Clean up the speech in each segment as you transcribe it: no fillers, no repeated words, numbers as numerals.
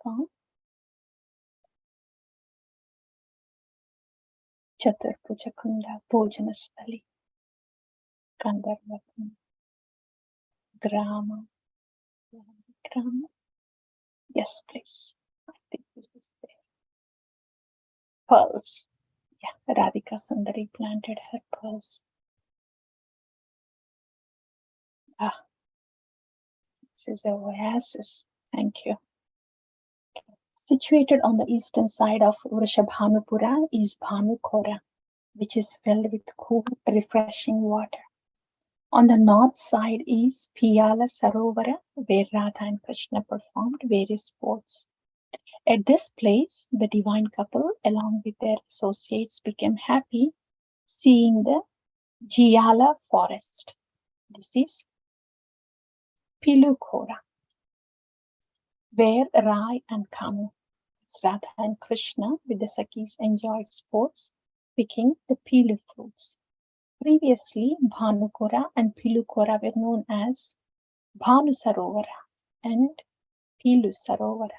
palm. Chaturpuja Kunda, Bhojanasthali, Kandarvatam, Grama. Grama. Yes, please. I think this is there. Pearls. Yeah, Radhika Sundari planted her pearls. Ah, this is a oasis. Thank you. Situated on the eastern side of Vrishabhanupura is Bhanukora, which is filled with cool, refreshing water. On the north side is Piyala Sarovara, where Radha and Krishna performed various sports. At this place, the divine couple, along with their associates, became happy seeing the Jiyala forest. This is Pilukora, where Rai and Kanu, Radha and Krishna, with the Sakhis, enjoyed sports, picking the Pilu fruits. Previously, Bhanukora and Pilukora were known as Bhanu Sarovara and Pilu Sarovara.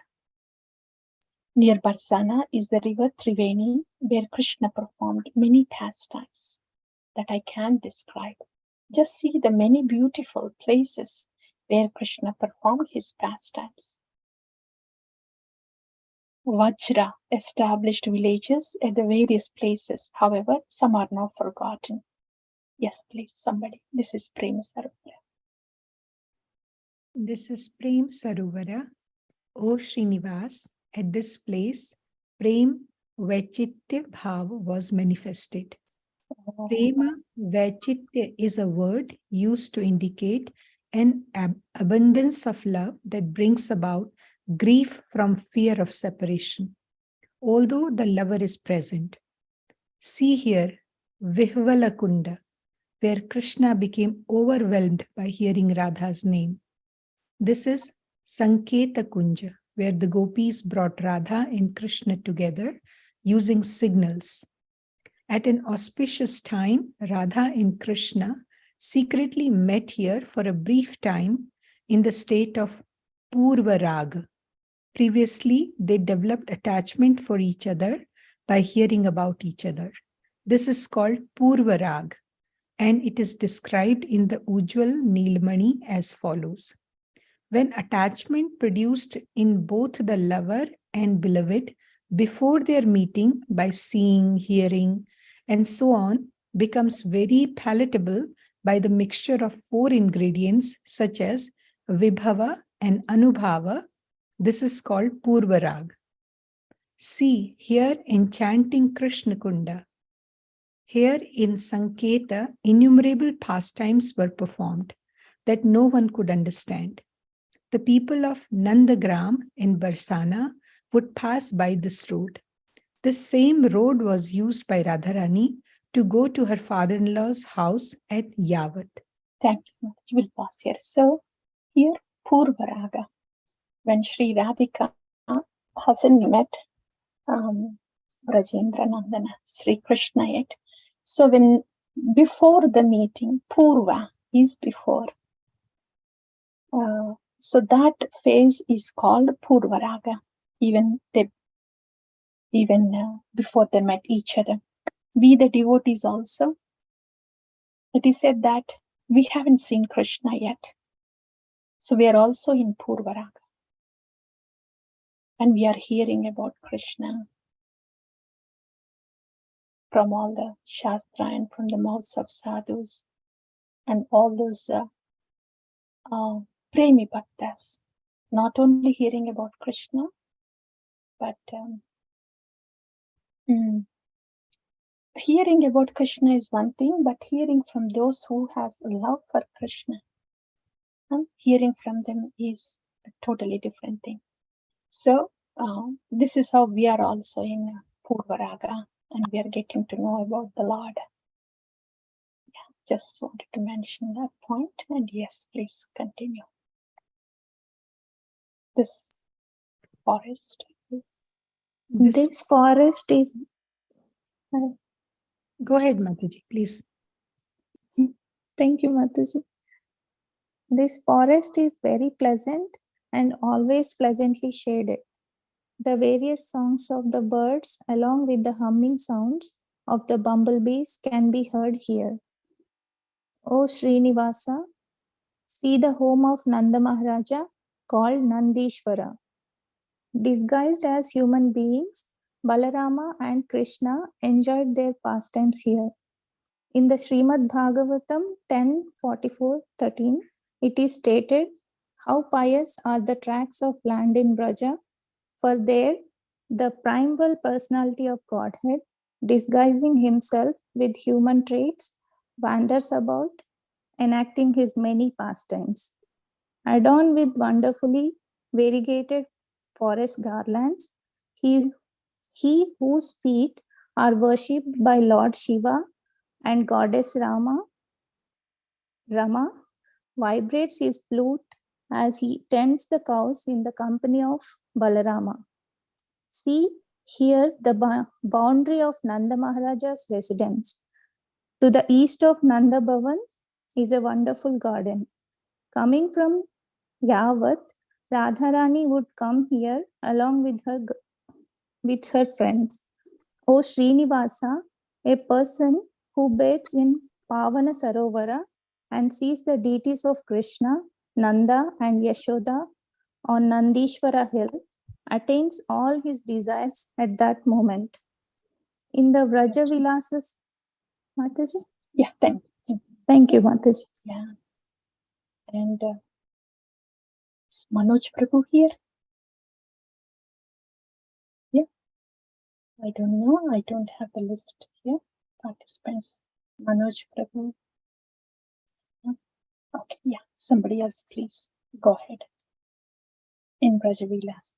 Near Barsana is the river Triveni, where Krishna performed many pastimes that I can't describe. Just see the many beautiful places where Krishna performed his pastimes. Vajra established villages at the various places. However, some are now forgotten. Yes, please, somebody. This is Prem Sarovara. This is Prem Sarovara. O Srinivas, at this place, Prem Vaichitya Bhav was manifested. Prema Vaichitya is a word used to indicate an abundance of love that brings about grief from fear of separation, although the lover is present. See here Vihvala Kunda, where Krishna became overwhelmed by hearing Radha's name. This is Sanketa Kunja, where the gopis brought Radha and Krishna together using signals. At an auspicious time, Radha and Krishna secretly met here for a brief time in the state of Purva Raga. Previously, they developed attachment for each other by hearing about each other. This is called Purva Raga, and it is described in the Ujjvala Neelmani as follows. When attachment produced in both the lover and beloved before their meeting by seeing, hearing, and so on becomes very palatable by the mixture of 4 ingredients such as Vibhava and Anubhava, this is called Purva Raga. See here enchanting Krishna Kunda. Here in Sanketa, innumerable pastimes were performed that no one could understand. The people of Nandagram in Barsana would pass by this road. This same road was used by Radharani to go to her father-in-law's house at Yavat. Thank you. You will pause here. So, here, Purva Raga. When Sri Radhika hasn't met Rajendra Nandana, Sri Krishna yet. So, when before the meeting, Purva is before. So that phase is called Purva Raga, even before they met each other. We, the devotees also, it is said that we haven't seen Krishna yet. So we are also in Purva Raga. And we are hearing about Krishna from all the Shastra and from the mouths of sadhus and all those Premi Bhaktas. Not only hearing about Krishna, but hearing about Krishna is one thing, but hearing from those who has love for Krishna, hearing from them is a totally different thing. So this is how we are also in Purva Raga, and we are getting to know about the Lord. Yeah, just wanted to mention that point, and yes, please continue. This forest. This forest is... Go ahead, Mataji, please. Thank you, Mataji. This forest is very pleasant and always pleasantly shaded. The various songs of the birds, along with the humming sounds of the bumblebees, can be heard here. O Srinivasa, see the home of Nanda Maharaja called Nandishvara. Disguised as human beings, Balarama and Krishna enjoyed their pastimes here. In the Srimad Bhagavatam 10:44-13, it is stated, how pious are the tracts of land in Braja, for there the primeval personality of Godhead, disguising himself with human traits, wanders about, enacting his many pastimes. Adorned with wonderfully variegated forest garlands, he whose feet are worshipped by Lord Shiva and Goddess Rama vibrates his flute as he tends the cows in the company of Balarama. See here the boundary of Nanda Maharaja's residence. To the east of Nanda Bhavan is a wonderful garden. Coming from Yavat, Radharani would come here along with her friends. O Srinivasa, a person who bathes in Pavana Sarovara and sees the deities of Krishna, Nanda and Yashoda on Nandishvara hill, attains all his desires at that moment. In the Vraja Vilasas, Mataji? Yeah, thank you. Thank you, Mataji. Yeah. And is Manoj Prabhu here? Yeah. I don't know. I don't have the list here. Participants. Manoj Prabhu. No? Okay. Yeah. Somebody else, please. Go ahead. In Brajavilas.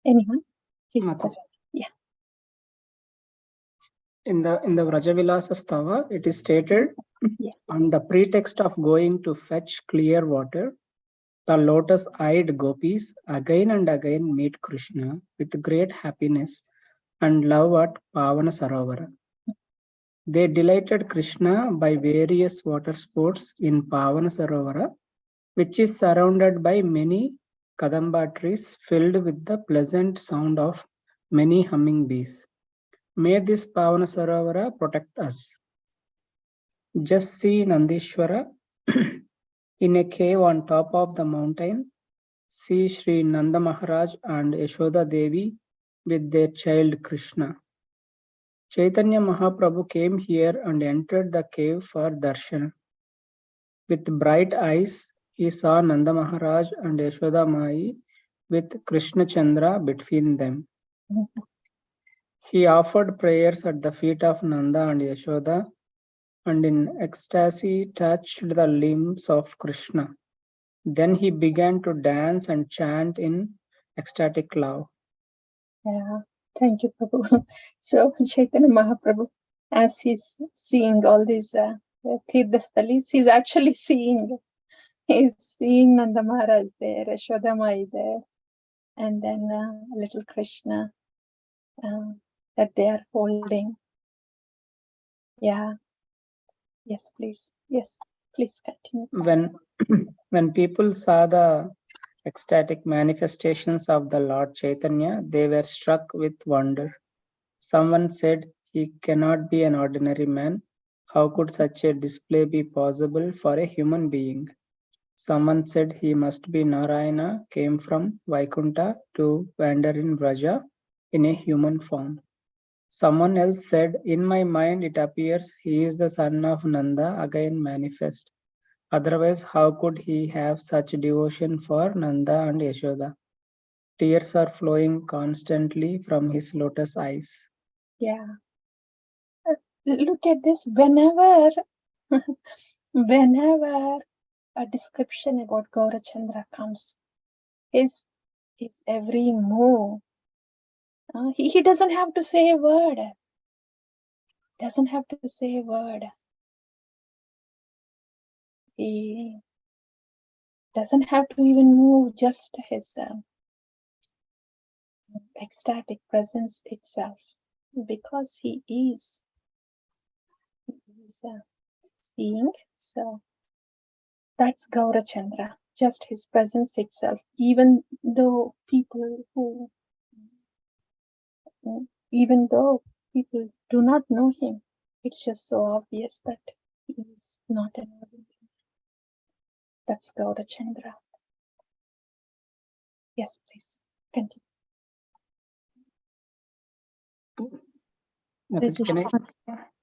Anyone? Please go ahead. Yeah. In the Vrajavilasa Stava, it is stated, on the pretext of going to fetch clear water, the lotus-eyed gopis again and again meet Krishna with great happiness and love at Pavana Sarovara. They delighted Krishna by various water sports in Pavana Sarovara, which is surrounded by many kadamba trees filled with the pleasant sound of many humming bees. May this Pavana Sarovara protect us. Just see Nandishwara in a cave on top of the mountain. See Sri Nanda Maharaj and Yashoda Devi with their child Krishna. Chaitanya Mahaprabhu came here and entered the cave for darshan. With bright eyes, he saw Nanda Maharaj and Yashoda Mai with Krishna Chandra between them. He offered prayers at the feet of Nanda and Yashoda, and in ecstasy touched the limbs of Krishna. Then he began to dance and chant in ecstatic love. Yeah, thank you, Prabhu. So Chaitanya Mahaprabhu, as he's seeing all these Tirthastalis, he's actually seeing Nanda Maharaj there, Yashoda Mai there, and then little Krishna that they are holding. Yeah. Yes, please. Yes, please continue. When people saw the ecstatic manifestations of the Lord Chaitanya, they were struck with wonder. Someone said, he cannot be an ordinary man. How could such a display be possible for a human being? Someone said he must be Narayana, came from Vaikunta to wander in Vraja in a human form. Someone else said, in my mind it appears he is the son of Nanda, again manifest. Otherwise, how could he have such devotion for Nanda and Yashoda? Tears are flowing constantly from his lotus eyes. Yeah. Look at this. Whenever a description about Gaurachandra comes, his every move, he doesn't have to say a word. Doesn't have to say a word. He doesn't have to even move, just his ecstatic presence itself, because he is seeing. So that's Gaurachandra, just his presence itself, even though people do not know him, it's just so obvious that he is not an ordinary. That's Gaurachandra. Yes, please continue. Mataji,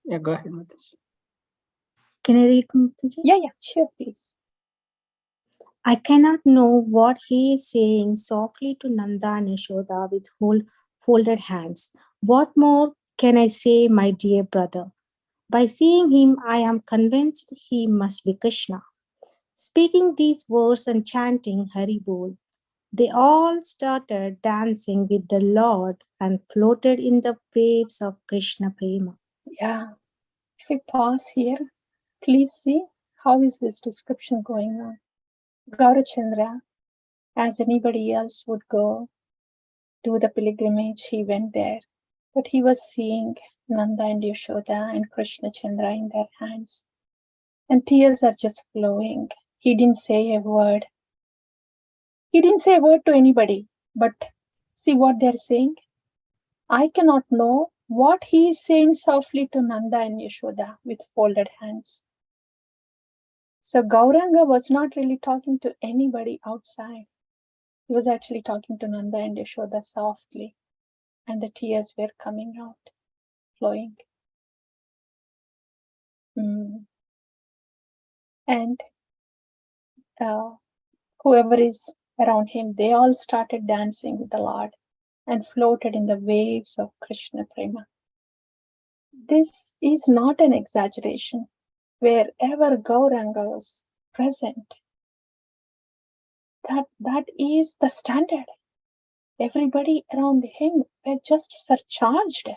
yeah, go ahead, Mataji. Can I read, Mataji? Yeah, sure, please. I cannot know what he is saying softly to Nanda and Yashoda with folded hands. What more can I say, my dear brother? By seeing him, I am convinced he must be Krishna. Speaking these words and chanting Hari Bol, they all started dancing with the Lord and floated in the waves of Krishna Prema. Yeah, if we pause here, please see how is this description going on. Gaurachandra, as anybody else would go do the pilgrimage, he went there, but he was seeing Nanda and Yashoda and Krishna Chandra in their hands, and tears are just flowing. He didn't say a word. He didn't say a word to anybody, but see what they're saying. I cannot know what he is saying softly to Nanda and Yashoda with folded hands. So Gauranga was not really talking to anybody outside. He was actually talking to Nanda and Yashoda softly, and the tears were coming out, flowing. And whoever is around him, they all started dancing with the Lord and floated in the waves of Krishna Prema. This is not an exaggeration. Wherever Gauranga was present, that is the standard. Everybody around him were just surcharged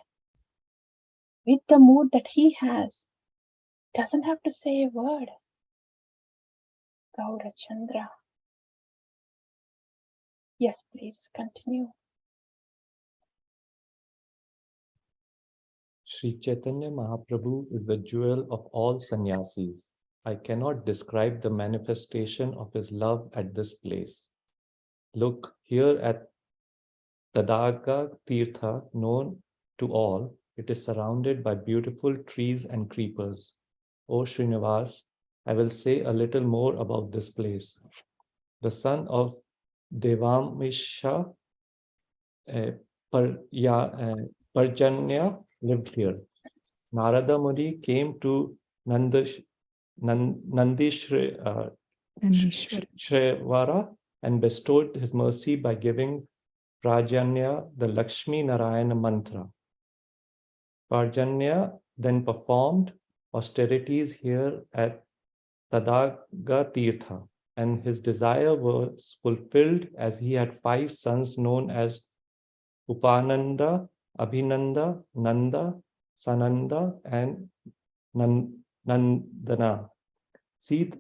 with the mood that he has. Doesn't have to say a word. Gaurachandra. Yes, please continue. Sri Chaitanya Mahaprabhu is the jewel of all sannyasis. I cannot describe the manifestation of his love at this place. Look here at Tadaga Tirtha, known to all. It is surrounded by beautiful trees and creepers. O Srinivas, I will say a little more about this place. The son of Devamisha Parjanya lived here. Narada Muni came to Nandishvara and bestowed his mercy by giving Prajanya the Lakshmi Narayana mantra. Parjanya then performed austerities here at Tadaga Tirtha, and his desire was fulfilled as he had 5 sons known as Upananda, Abhinanda, Nanda, Sananda, and Nandana. See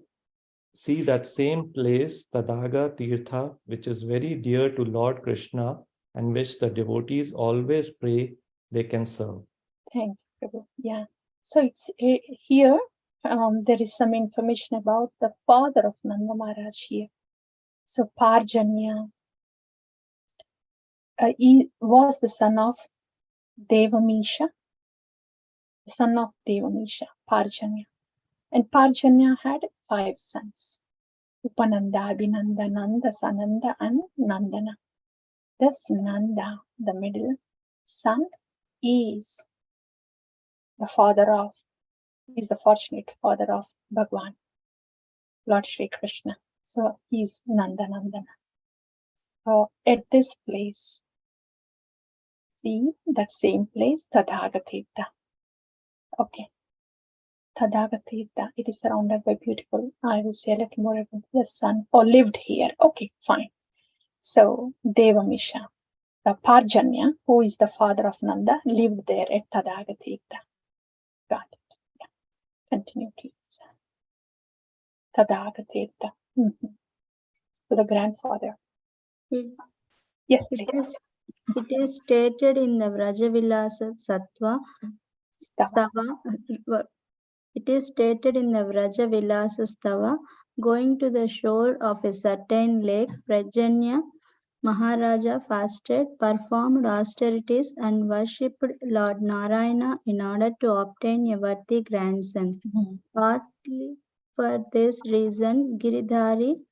that same place, Tadaga Tirtha, which is very dear to Lord Krishna and which the devotees always pray they can serve. Thank you, Prabhu. Yeah. So it's here, there is some information about the father of Nanda Maharaj here. So Parjanya he was the son of Devamisha, Parjanya. And Parjanya had 5 sons. Upananda, Abhinanda, Nanda, Sananda, and Nandana. This Nanda, the middle son, is the fortunate father of Bhagwan, Lord Shri Krishna. So he's Nanda Nandana. So at this place, see that same place, Tadagatirtha. Okay. Tadagatirtha, it is surrounded by beautiful, I will say a little more about the son or lived here. Okay, fine. So Devamisha, the Parjanya, who is the father of Nanda, lived there at Tadagatirtha. Got it. Yeah. Continue, please. Tadagatirtha. So the grandfather. Yes, please. It is stated in the Vrajavilasa Sattva Stava It is stated in the Vraja Vilasastava, going to the shore of a certain lake, Prajanya Maharaja fasted, performed austerities, and worshipped Lord Narayana in order to obtain a worthy grandson. Partly for this reason, Giridhari,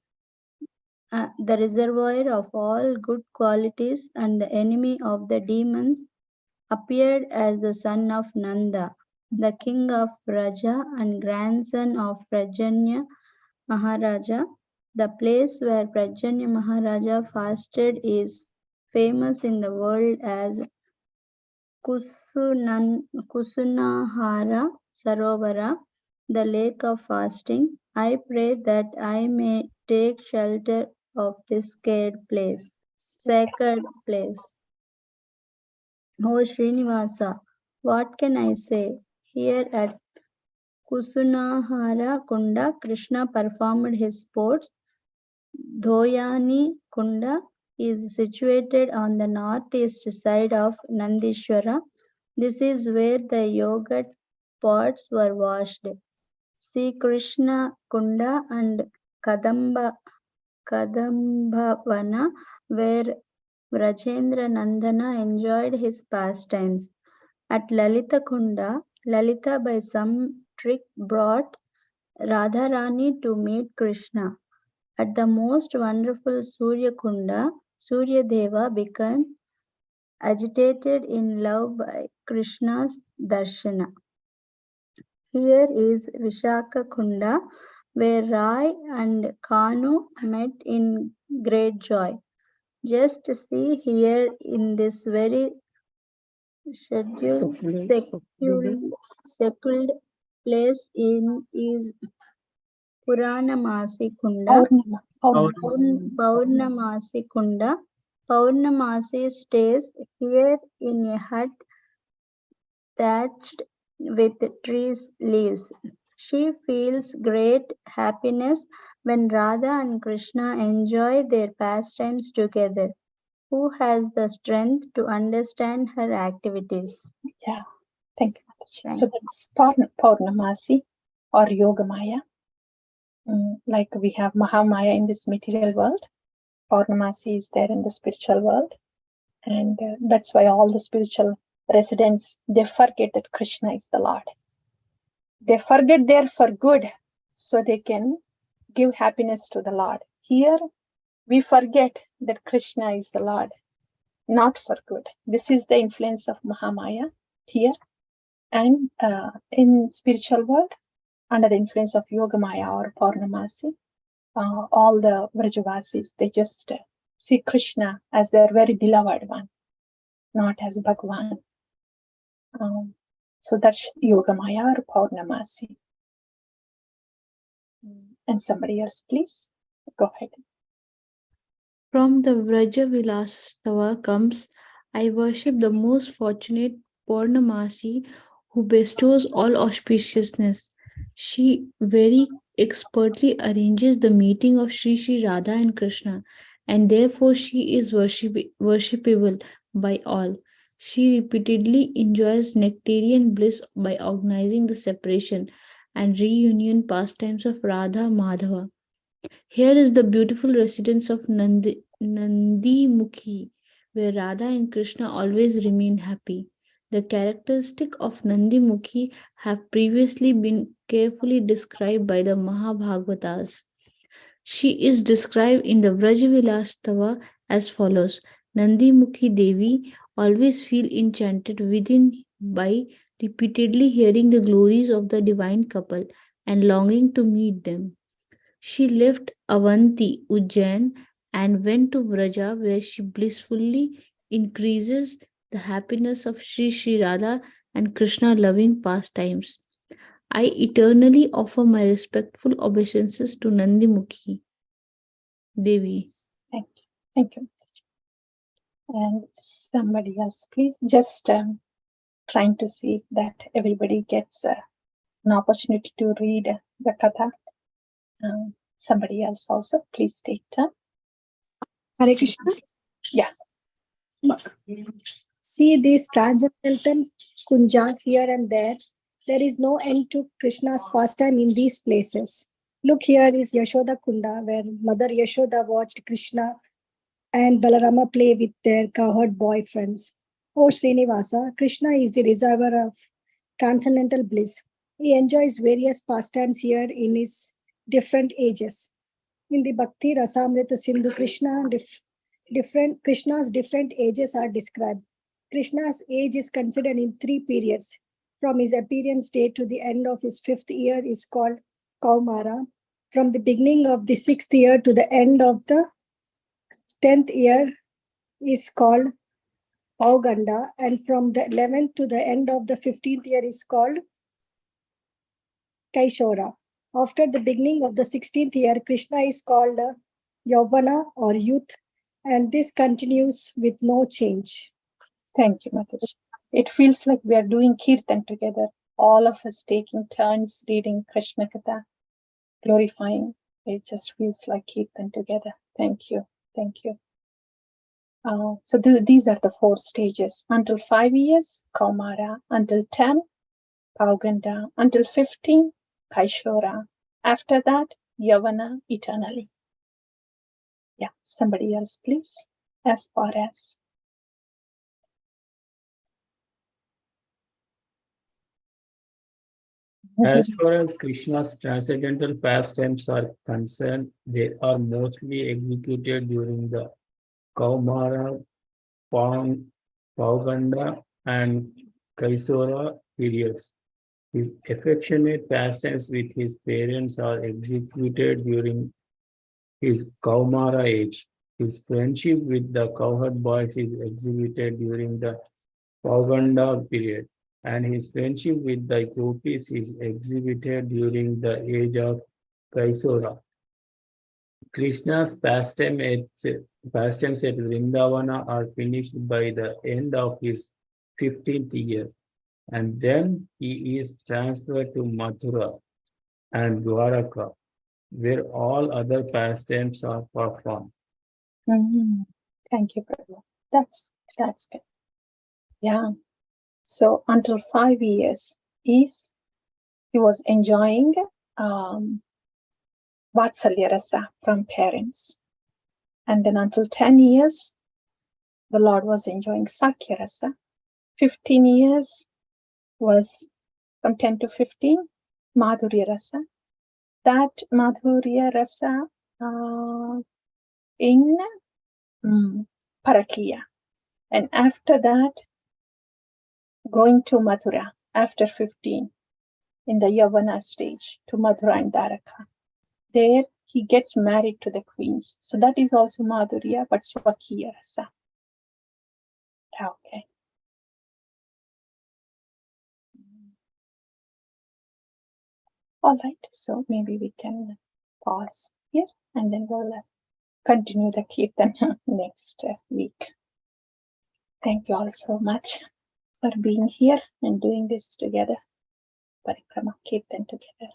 the reservoir of all good qualities and the enemy of the demons, appeared as the son of Nanda, the king of Vraja and grandson of Prajanya Maharaja. The place where Prajanya Maharaja fasted is famous in the world as Kusunahara Sarovara, the lake of fasting. I pray that I may take shelter of this sacred place. Oh Srinivasa, what can I say? Here at Kusunahara Kunda, Krishna performed his sports. Dhoyani Kunda is situated on the northeast side of Nandishwara. This is where the yogurt pots were washed. See Krishna Kunda and Kadambhavana, where Rajendra Nandana enjoyed his pastimes. At Lalita Kunda, Lalita by some trick brought Radharani to meet Krishna. At the most wonderful Surya Kunda, Surya Deva became agitated in love by Krishna's darshana. Here is Vishaka Kunda, where Rai and Kanu met in great joy. Just see here in this very secluded place is Puranamasi Kunda, Paurnamasi Kunda. Paurnamasi stays here in a hut thatched with trees' leaves. She feels great happiness when Radha and Krishna enjoy their pastimes together. Who has the strength to understand her activities? Yeah, thank you, Mataji. So that's Paurnamasi or Yogamaya. Like we have Mahamaya in this material world, Paurnamasi is there in the spiritual world. And that's why all the spiritual residents, they forget that Krishna is the Lord. They forget there for good, so they can give happiness to the Lord. Here, we forget that Krishna is the Lord, not for good. This is the influence of Mahamaya here. And in spiritual world, under the influence of Yogamaya or Paurnamasi, all the Vrajavasis, they just see Krishna as their very beloved one, not as Bhagwan. So that's Yogamaya or Paurnamasi. And somebody else, please, go ahead. From the Vraja Vilasastava comes, I worship the most fortunate Purnamasi who bestows all auspiciousness. She very expertly arranges the meeting of Sri Radha and Krishna, and therefore she is worshipable by all. She repeatedly enjoys nectarian bliss by organizing the separation and reunion pastimes of Radha Madhava. Here is the beautiful residence of Nandi Mukhi, where Radha and Krishna always remain happy. The characteristics of Nandi Mukhi have previously been carefully described by the Mahabhagavatas. She is described in the Vrajavilastava as follows. Nandi Mukhi Devi always feel enchanted within by repeatedly hearing the glories of the divine couple and longing to meet them. She left Avanti, Ujjain, and went to Vraja, where she blissfully increases the happiness of Sri Radha and Krishna loving pastimes. I eternally offer my respectful obeisances to Nandi Mukhi Devi. Thank you. Thank you. And somebody else, please. Just trying to see that everybody gets an opportunity to read the katha. Somebody else also, please state. Hare Krishna. Yeah. See these transcendental kunjas here and there. There is no end to Krishna's pastime in these places. Look, here is Yashoda Kunda, where Mother Yashoda watched Krishna and Balarama play with their cowherd boyfriends. Oh Srinivasa, Krishna is the reservoir of transcendental bliss. He enjoys various pastimes here in his different ages. In the Bhakti Rasamrita Sindhu, Krishna's different ages are described. Krishna's age is considered in 3 periods. From his appearance date to the end of his 5th year is called Kaumara. From the beginning of the 6th year to the end of the 10th year is called Pauganda, and from the 11th to the end of the 15th year is called Kaishora. After the beginning of the 16th year, Krishna is called Yavana or youth, and this continues with no change. Thank you, Mataji. It feels like we are doing Kirtan together, all of us taking turns reading Krishna Katha, glorifying. It just feels like Kirtan together. Thank you. Thank you. So these are the 4 stages. Until 5 years, Kaumara. Until 10, Pauganda. Until 15, Kaishora. After that, Yavana, eternally. Yeah, somebody else, please. As far as. As far as Krishna's transcendental pastimes are concerned, they are mostly executed during the Kaumara, Pauganda, and Kaisora periods. His affectionate pastimes with his parents are executed during his Kaumara age. His friendship with the cowherd boys is exhibited during the Pauganda period, and his friendship with the gopis is exhibited during the age of Kaisora. Krishna's pastimes at Vrindavana are finished by the end of his 15th year, and then he is transferred to Mathura and Dwaraka, where all other pastimes are performed. Thank you, Prabhu. That's good. Yeah. So until 5 years, he was enjoying Vatsalya Rasa from parents. And then until 10 years, the Lord was enjoying Sakya Rasa. 15 years was from 10 to 15, Madhurya Rasa. That Madhurya Rasa in Parakya. And after that, going to Mathura after 15 in the Yavana stage to Mathura and Dwaraka. There he gets married to the queens. So that is also Madhurya, but Swakiya Rasa. Okay. All right, so maybe we can pause here and then we'll continue the Kirtan next week. Thank you all so much for being here and doing this together. Parikrama Kirtan together.